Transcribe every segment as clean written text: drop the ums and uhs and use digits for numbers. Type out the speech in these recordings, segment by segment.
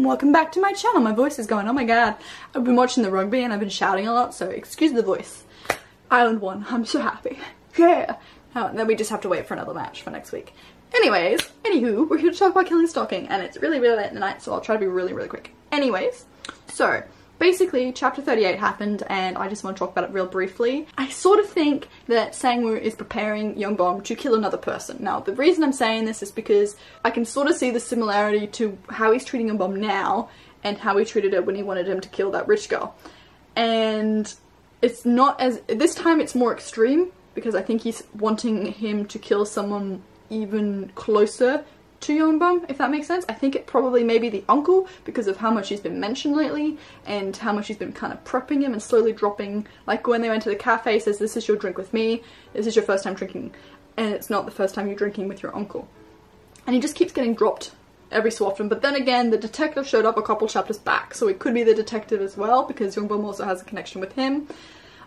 and welcome back to my channel. My voice is going, oh my god. I've been watching the rugby and I've been shouting a lot, so excuse the voice. Ireland won. I'm so happy. Yeah. Oh, and then we just have to wait for another match for next week. Anyways, anywho, we're here to talk about killing Stalking, and it's really late in the night, so I'll try to be really quick. Anyways, so basically chapter 38 happened and I just want to talk about it real briefly. I sort of think that Sang-woo is preparing Yongbom to kill another person. Now the reason I'm saying this is because I can sort of see the similarity to how he's treating Yongbom now and how he treated it when he wanted him to kill that rich girl. And it's not as, this time it's more extreme because I think he's wanting him to kill someone even closer to Yongbom, if that makes sense. I think it probably may be the uncle because of how much he's been mentioned lately and how much he's been kind of prepping him and slowly dropping, like when they went to the cafe, he says, this is your drink with me, this is your first time drinking, and it's not the first time you're drinking with your uncle. And he just keeps getting dropped every so often. But then again, the detective showed up a couple chapters back, so it could be the detective as well because Yongbom also has a connection with him.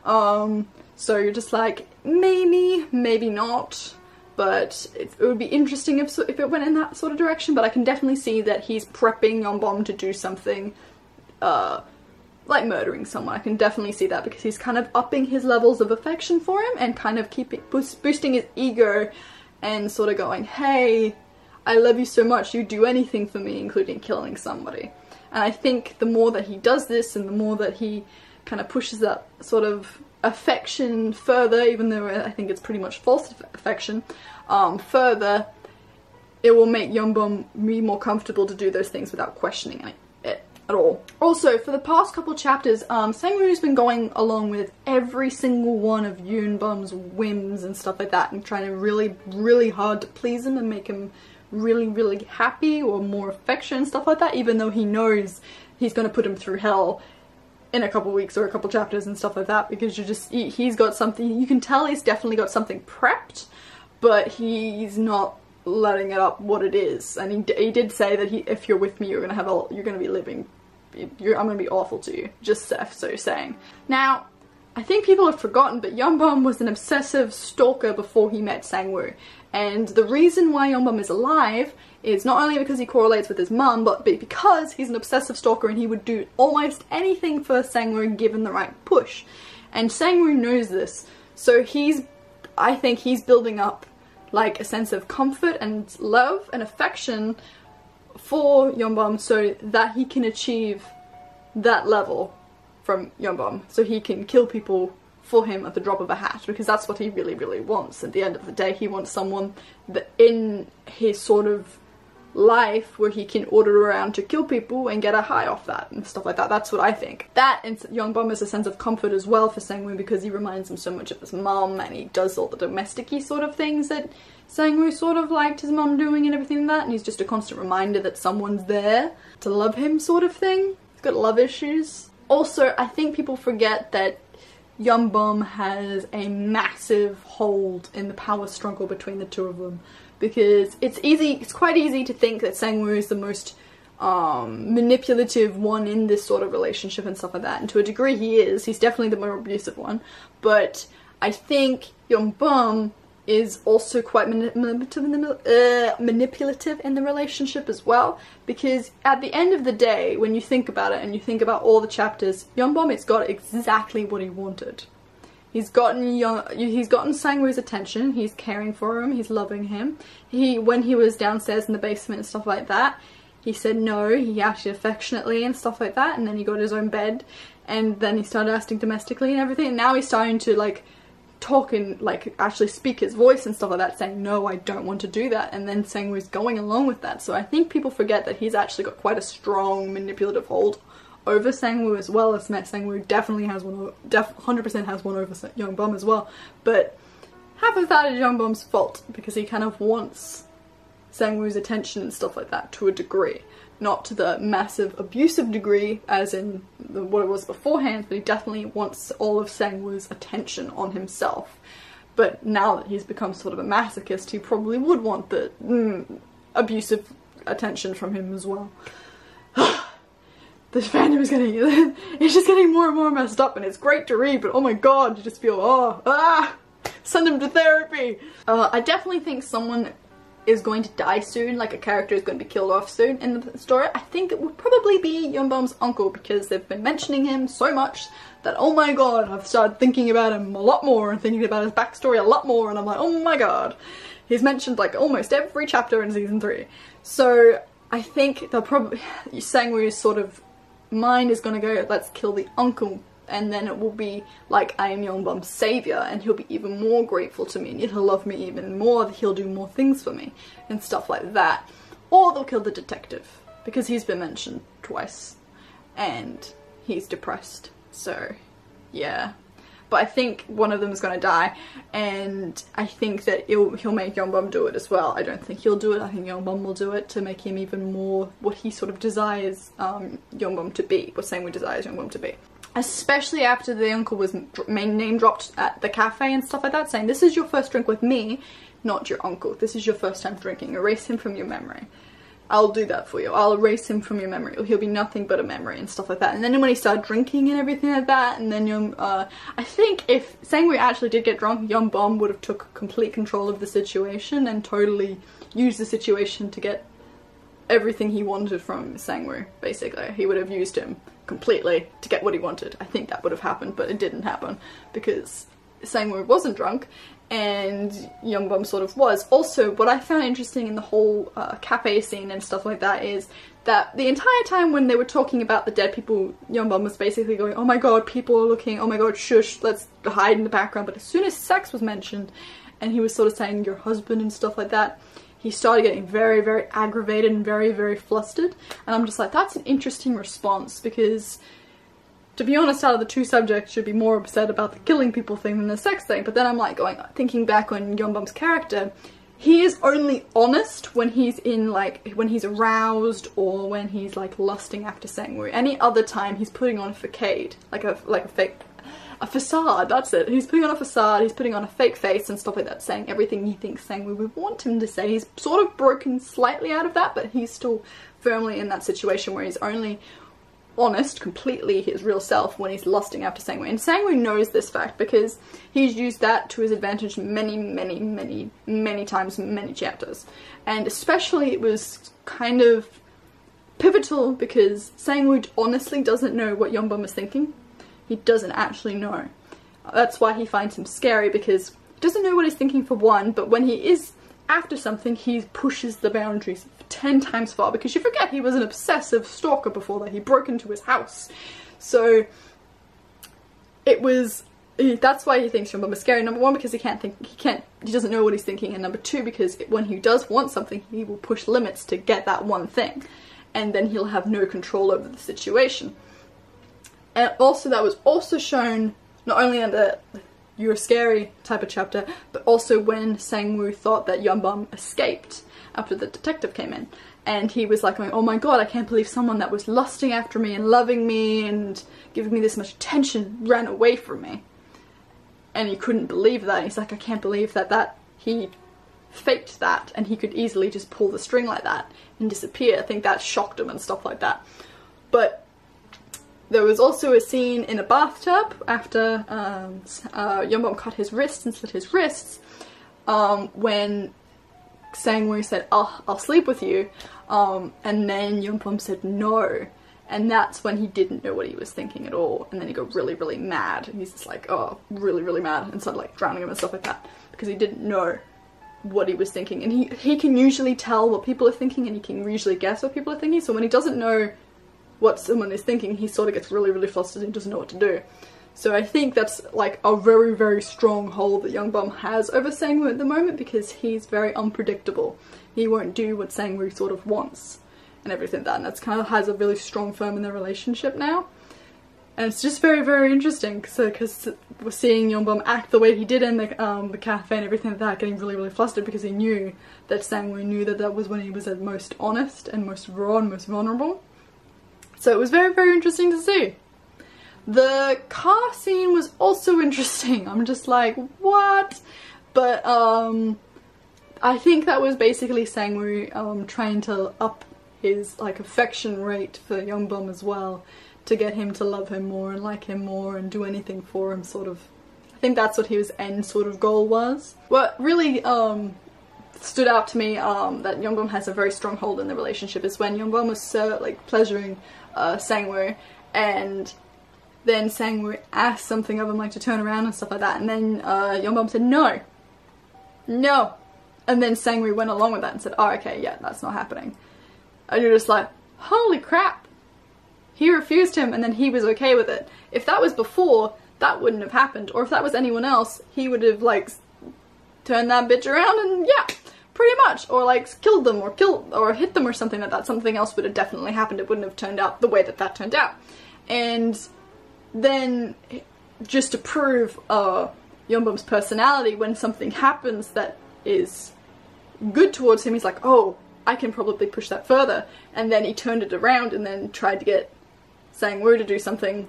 So you're just like, maybe, maybe not. But it would be interesting if it went in that sort of direction, but I can definitely see that he's prepping Yongbom to do something, like murdering someone. I can definitely see that because he's kind of upping his levels of affection for him and kind of boosting his ego and sort of going, hey, I love you so much, you do anything for me, including killing somebody. And I think the more that he does this and the more that he kind of pushes that sort of affection further, even though I think it's pretty much false affection, further, it will make Yongbom be more comfortable to do those things without questioning it at all. Also, for the past couple chapters, Sang-woo's been going along with every single one of Yongbom's whims and stuff like that and trying to really hard to please him and make him really happy or more affection and stuff like that, even though he knows he's going to put him through hell in a couple weeks or a couple chapters and stuff like that, because he's got something, you can tell he's definitely got something prepped, but he's not letting it up what it is. And he did say that if you're with me, you're gonna be living, I'm gonna be awful to you, just so saying. Now, I think people have forgotten, but Yongbom was an obsessive stalker before he met Sang-woo. And the reason why Yongbom is alive is not only because he correlates with his mum, but because he's an obsessive stalker and he would do almost anything for Sang-woo given the right push. And Sang-woo knows this, so I think he's building up like a sense of comfort and love and affection for Yongbom so that he can achieve that level from Yongbom, so he can kill people for him at the drop of a hat, because that's what he really wants. At the end of the day, he wants someone that in his sort of life where he can order around to kill people and get a high off that and stuff like that. That's what I think. That and Yongbom is a sense of comfort as well for Sang-woo because he reminds him so much of his mum and he does all the domestic-y sort of things that Sang-woo sort of liked his mum doing and everything like that, and he's just a constant reminder that someone's there to love him sort of thing. He's got love issues. Also, I think people forget that Yongbom has a massive hold in the power struggle between the two of them, because it's quite easy to think that Sang-woo is the most manipulative one in this sort of relationship and stuff like that, and to a degree he is. He's definitely the more abusive one, but I think Yongbom is also quite manipulative in the relationship as well, because at the end of the day, when you think about it and you think about all the chapters, Yongbom has got exactly what he wanted. He's gotten Sang-woo's attention, he's caring for him, he's loving him. When he was downstairs in the basement and stuff like that, he said no, he acted affectionately and stuff like that, and then he got his own bed, and then he started acting domestically and everything, and now he's starting to like talk and like actually speak his voice and stuff like that, saying no, I don't want to do that, and then Sang-woo's going along with that. So I think people forget that he's actually got quite a strong manipulative hold over Sang-woo as well. As Sang-woo definitely has one, 100% has one over Yongbom as well, but half of that is Yongbom's fault because he kind of wants Sang-woo's attention and stuff like that to a degree. Not to the massive abusive degree as in what it was beforehand, but he definitely wants all of Sang-woo's attention on himself. But now that he's become sort of a masochist, he probably would want the abusive attention from him as well. This fandom is it's just getting more and more messed up, and it's great to read, but oh my god, you just feel, send him to therapy! I definitely think someone is going to die soon, like a character is going to be killed off soon in the story, I think it would probably be Yeonbum's uncle, because they've been mentioning him so much that, oh my god, I've started thinking about him a lot more and thinking about his backstory a lot more, and I'm like, oh my god. He's mentioned like almost every chapter in season 3. So I think they'll probably, Sangwoo's sort of mind is gonna go, let's kill the uncle, and then it will be like, I am Yeonbum's savior, and he'll be even more grateful to me, and he'll love me even more, he'll do more things for me, and stuff like that. Or they'll kill the detective, because he's been mentioned twice, and he's depressed, so yeah. But I think one of them is gonna die, and I think that he'll make Yeonbum do it as well. I don't think he'll do it, I think Yeonbum will do it to make him even more what he sort of desires Yeonbum to be, what Sangwoo desires Yeonbum to be. Especially after the uncle was name dropped at the cafe and stuff like that, saying, this is your first drink with me, not your uncle. This is your first time drinking. Erase him from your memory. I'll do that for you. I'll erase him from your memory. He'll be nothing but a memory and stuff like that. And then when he started drinking and everything like that, and then I think if Sangwoo actually did get drunk, Yeonbum would have took complete control of the situation and totally used the situation to get everything he wanted from Sangwoo, basically. He would have used him completely to get what he wanted. I think that would have happened, but it didn't happen because Sangwoo wasn't drunk and Yeonbum sort of was. Also, what I found interesting in the whole cafe scene and stuff like that is that the entire time when they were talking about the dead people, Yeonbum was basically going, oh my god, people are looking, oh my god, shush, let's hide in the background. But as soon as sex was mentioned and he was sort of saying your husband and stuff like that, he started getting very, very aggravated and very, very flustered. And I'm just like, that's an interesting response, because to be honest, out of the two subjects, should be more upset about the killing people thing than the sex thing. But then I'm like thinking back on Yeonbum's character, he is only honest when he's in like, when he's aroused or when he's like lusting after Sangwoo. Any other time he's putting on a facade, like a fake, a facade, that's it. He's putting on a facade, he's putting on a fake face and stuff like that, saying everything he thinks Sangwoo would want him to say. He's sort of broken slightly out of that, but he's still firmly in that situation where he's only honest, completely his real self, when he's lusting after Sangwoo. And Sangwoo knows this fact because he's used that to his advantage many, many, many, many times, many chapters. And especially it was kind of pivotal because Sangwoo honestly doesn't know what Yeonbum is thinking. He doesn't actually know. That's why he finds him scary, because he doesn't know what he's thinking for one, but when he is after something, he pushes the boundaries 10 times far, because you forget he was an obsessive stalker before that. He broke into his house. So it was, that's why he thinks Yeonbum is scary. Number one, because he doesn't know what he's thinking, and number two, because when he does want something, he will push limits to get that one thing, and then he'll have no control over the situation. And also, that was also shown not only in the "you're scary" type of chapter, but also when Sangwoo thought that Yeonbum escaped after the detective came in. And he was like going, oh my god, I can't believe someone that was lusting after me and loving me and giving me this much attention ran away from me. And he couldn't believe that. He's like, I can't believe that he faked that and he could easily just pull the string like that and disappear. I think that shocked him and stuff like that. But there was also a scene in a bathtub after Yeonbum cut his wrists and slit his wrists, when Sangwoo said, oh, I'll sleep with you, and then Yeonbum said no, and that's when he didn't know what he was thinking at all, and then he got really, really mad, and he's just like, oh, really, really mad, and started like drowning him and stuff like that, because he didn't know what he was thinking. And he can usually tell what people are thinking, and he can usually guess what people are thinking, so when he doesn't know what someone is thinking, he sort of gets really, really flustered and doesn't know what to do. So I think that's like a very, very strong hold that Yeonbum has over Sangwoo at the moment, because he's very unpredictable. He won't do what Sangwoo sort of wants and everything like that, and that's kind of has a really strong firm in their relationship now. And it's just very, very interesting, because we're seeing Yeonbum act the way he did in the cafe and everything like that, getting really, really flustered because he knew that Sangwoo knew that that was when he was at most honest and most raw and most vulnerable. So it was very, very interesting to see. The car scene was also interesting. I'm just like, what? But I think that was basically Sangwoo trying to up his like affection rate for Yeonbum as well, to get him to love him more and like him more and do anything for him, sort of. I think that's what his end sort of goal was. What really stood out to me that Yeongbum has a very strong hold in the relationship is when Yeongbum was like pleasuring Sangwoo, and then Sangwoo asked something of him, like to turn around and stuff like that, and then Yeongbum said no, no, and then Sangwoo went along with that and said, oh okay, yeah, that's not happening. And you're just like, holy crap, he refused him and then he was okay with it. If that was before, that wouldn't have happened, or if that was anyone else, he would have like turned that bitch around and yeah, pretty much, or like killed them or hit them or something like that. Something else would have definitely happened. It wouldn't have turned out the way that that turned out. And then just to prove Yeongbum's personality, when something happens that is good towards him, he's like, oh, I can probably push that further, and then he turned it around and then tried to get Sangwoo to do something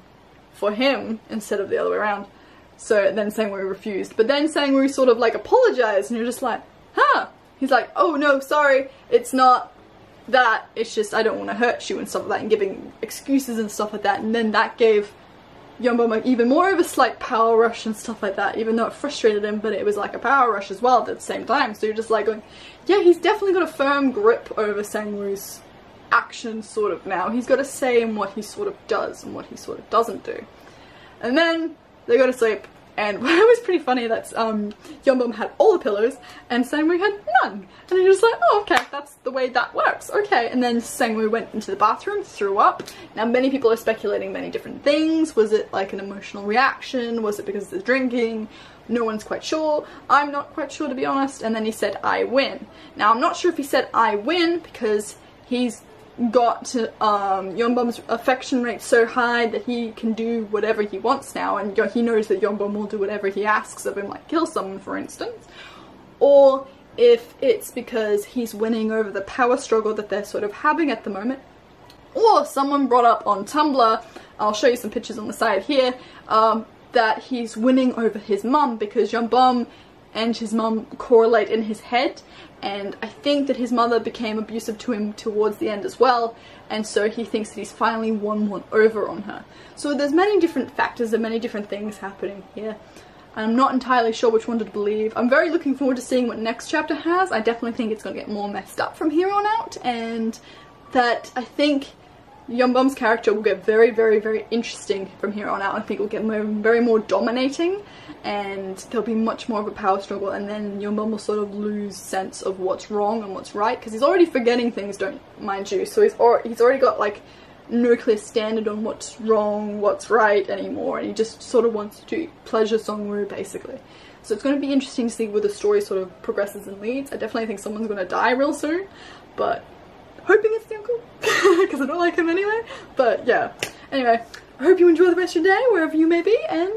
for him instead of the other way around. So then Sangwoo refused, but then Sangwoo sort of like apologized, and you're just like, huh. He's like, oh no, sorry, it's not that, it's just I don't want to hurt you and stuff like that, and giving excuses and stuff like that. And then that gave Yeongbum even more of a slight power rush and stuff like that, even though it frustrated him, but it was like a power rush as well at the same time. So you're just like going, yeah, he's definitely got a firm grip over Sangwoo's actions sort of now. He's got a say in what he sort of does and what he sort of doesn't do. And then they go to sleep. And it was pretty funny that Yeongbum had all the pillows and Sangwoo had none. And he was like, oh okay, that's the way that works, okay. And then Sangwoo went into the bathroom, threw up. Now many people are speculating many different things. Was it like an emotional reaction? Was it because of the drinking? No one's quite sure. I'm not quite sure, to be honest. And then he said, I win. Now I'm not sure if he said I win because he's got Yeongbum's affection rate so high that he can do whatever he wants now, and he knows that Yeongbum will do whatever he asks of him, like kill someone for instance, or if it's because he's winning over the power struggle that they're sort of having at the moment. Or someone brought up on Tumblr, I'll show you some pictures on the side here, that he's winning over his mum because Yeongbum and his mum correlate in his head, and I think that his mother became abusive to him towards the end as well, and so he thinks that he's finally won one over on her. So there's many different factors and many different things happening here. I'm not entirely sure which one to believe. I'm very looking forward to seeing what next chapter has. I definitely think it's going to get more messed up from here on out, and that I think Yeongbum's character will get very, very, very interesting from here on out. I think it will get very more dominating, and there'll be much more of a power struggle, and then Yeongbum will sort of lose sense of what's wrong and what's right, because he's already forgetting things, don't mind you, so he's already got like no clear standard on what's wrong, what's right anymore, and he just sort of wants to pleasure Sangwoo basically. So it's going to be interesting to see where the story sort of progresses and leads. I definitely think someone's going to die real soon, but hoping it's the uncle, because I don't like him anyway. But yeah, anyway, I hope you enjoy the rest of your day, wherever you may be, and